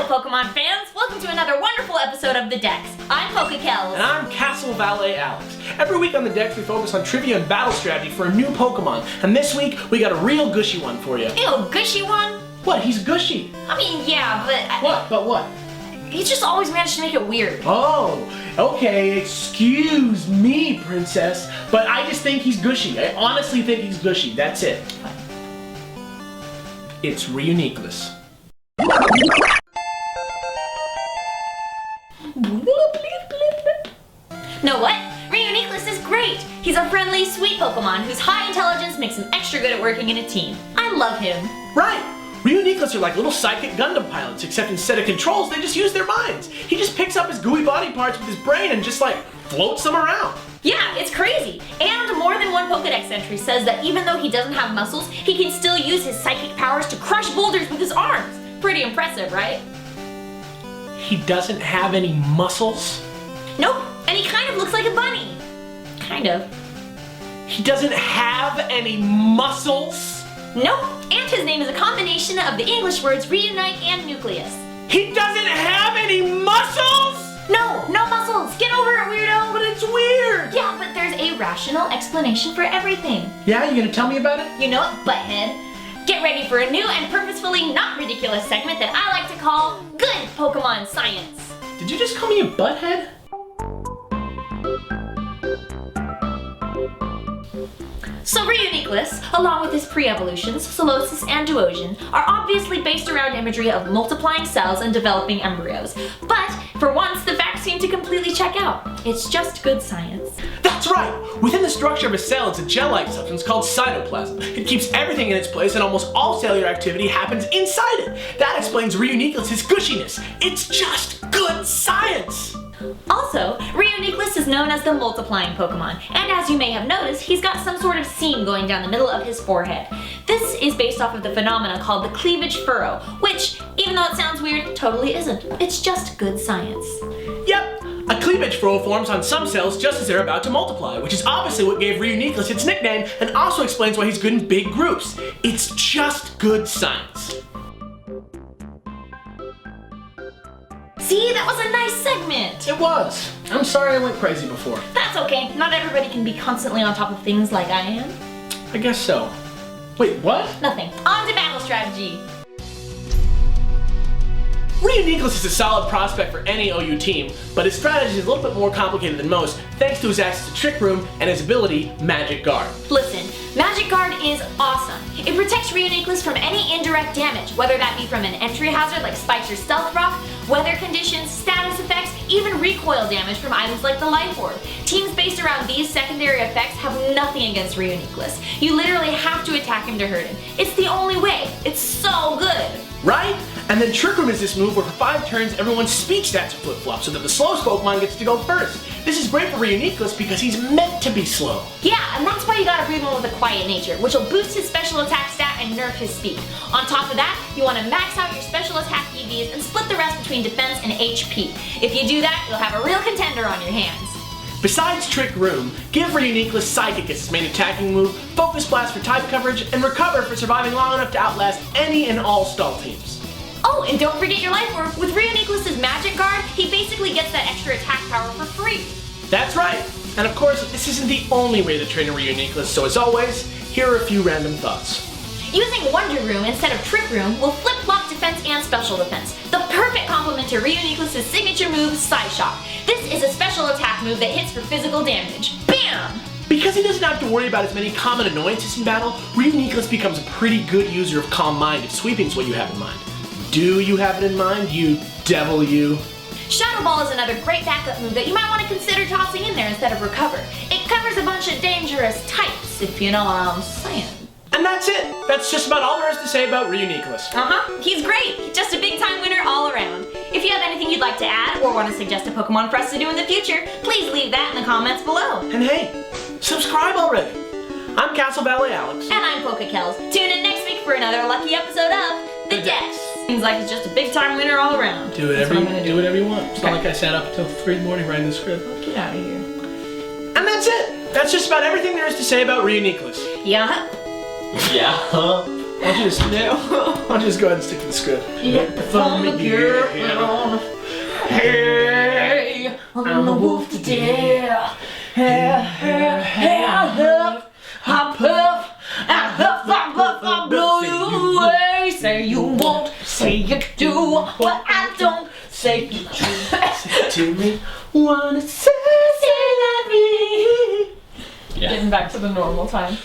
Hello, Pokemon fans! Welcome to another wonderful episode of The Dex. I'm PokeKels. And I'm Castle Valet Alex. Every week on The Dex, we focus on trivia and battle strategy for a new Pokemon. And this week, we got a real gushy one for you. Ew, gushy one? What? He's gushy. I mean, yeah, but... What? But what? He's just always managed to make it weird. Oh, okay, excuse me, princess. But I just think he's gushy. I honestly think he's gushy. That's it. It's Reuniclus. Know what? Reuniclus is great! He's a friendly, sweet Pokemon whose high intelligence makes him extra good at working in a team. I love him. Right! Reuniclus are like little psychic Gundam pilots, except instead of controls, they just use their minds. He just picks up his gooey body parts with his brain and just like floats them around. Yeah, it's crazy. And more than one Pokedex entry says that even though he doesn't have muscles, he can still use his psychic powers to crush boulders with his arms. Pretty impressive, right? He doesn't have any muscles? Nope, and he kind of looks like a bunny. Kind of. He doesn't have any muscles? Nope, and his name is a combination of the English words reunite and nucleus. He doesn't have any muscles? No, no muscles! Get over it, weirdo! But it's weird! Yeah, but there's a rational explanation for everything. Yeah, you gonna tell me about it? You know it, butthead. Get ready for a new and purposefully not ridiculous segment that I like to call Good Pokemon Science. Did you just call me a butthead? So Reuniclus, along with his pre-evolutions, Solosis and Duosion, are obviously based around imagery of multiplying cells and developing embryos. But, for once, the facts seem to completely check out. It's just good science. That's right! Within the structure of a cell, it's a gel-like substance called cytoplasm. It keeps everything in its place and almost all cellular activity happens inside it. That explains Reuniclus' gushiness. It's just good science! Also, Reuniclus is known as the multiplying Pokemon, and as you may have noticed, he's got some sort of seam going down the middle of his forehead. This is based off of the phenomena called the cleavage furrow, which, even though it sounds weird, totally isn't. It's just good science. Yep, a cleavage furrow forms on some cells just as they're about to multiply, which is obviously what gave Reuniclus its nickname and also explains why he's good in big groups. It's just good science. See, that was a nice segment! It was. I'm sorry I went crazy before. That's okay. Not everybody can be constantly on top of things like I am. I guess so. Wait, what? Nothing. On to battle strategy. Reuniclus is a solid prospect for any OU team, but his strategy is a little bit more complicated than most, thanks to his access to Trick Room and his ability, Magic Guard. Listen, Magic Guard is awesome. It protects Reuniclus from any indirect damage, whether that be from an entry hazard like spikes or stealth rock, weather conditions, status effects, even recoil damage from items like the Life Orb. Teams based around these secondary effects have nothing against Reuniclus. You literally have to attack him to hurt him. It's the only way. It's so good. Right? And then Trick Room is this move where for 5 turns everyone's speech stats are flip-flop so that the slowest Pokemon gets to go first. This is great for Reuniclus because he's meant to be slow. Yeah, and that's why you gotta breed one with a quiet nature, which will boost his special attack stat and nerf his speed. On top of that, you want to max out your special attack EVs and split the rest between defense and HP. If you do that, you'll have a real contender on your hands. Besides Trick Room, give Reuniclus Psychic as his main attacking move, Focus Blast for type coverage, and Recover for surviving long enough to outlast any and all stall teams. Oh, and don't forget your Life Orb. With Reuniclus' Magic Guard, he basically gets that extra attack power for free. That's right. And of course, this isn't the only way to train a Reuniclus, so as always, here are a few random thoughts. Using Wonder Room instead of Trick Room will flip-flop defense and special defense. The perfect complement to Reuniclus' signature move, Psyshock. This is a special attack move that hits for physical damage. Bam! Because he doesn't have to worry about as many common annoyances in battle, Reuniclus becomes a pretty good user of Calm Mind if sweeping's what you have in mind. Do you have it in mind, you devil you? Shadow Ball is another great backup move that you might want to consider tossing in there instead of Recover. It covers a bunch of dangerous types, if you know what I'm saying. And that's it! That's just about all there is to say about Reuniclus. He's great! Just a big time winner all around. If you have anything you'd like to add or want to suggest a Pokemon for us to do in the future, please leave that in the comments below. And hey, subscribe already! I'm Castle Valet Alex. And I'm PokeKels. Tune in next week for another lucky episode of The Dex. Seems like it's just a big time winner all around. Do whatever you want. It's not like I sat up until 3 in the morning writing the script. Get out of here. And that's it! That's just about everything there is to say about Reuniclus. Yeah. Yeah. Why don't you just go ahead and stick to the script? Hey, I'm the wolf today. Hey, I love, I puff, I huff, I puff, I blow you away. Say you won't, say you do, what I don't say you do. Say to me, wanna say Say love me. Getting back to the normal time.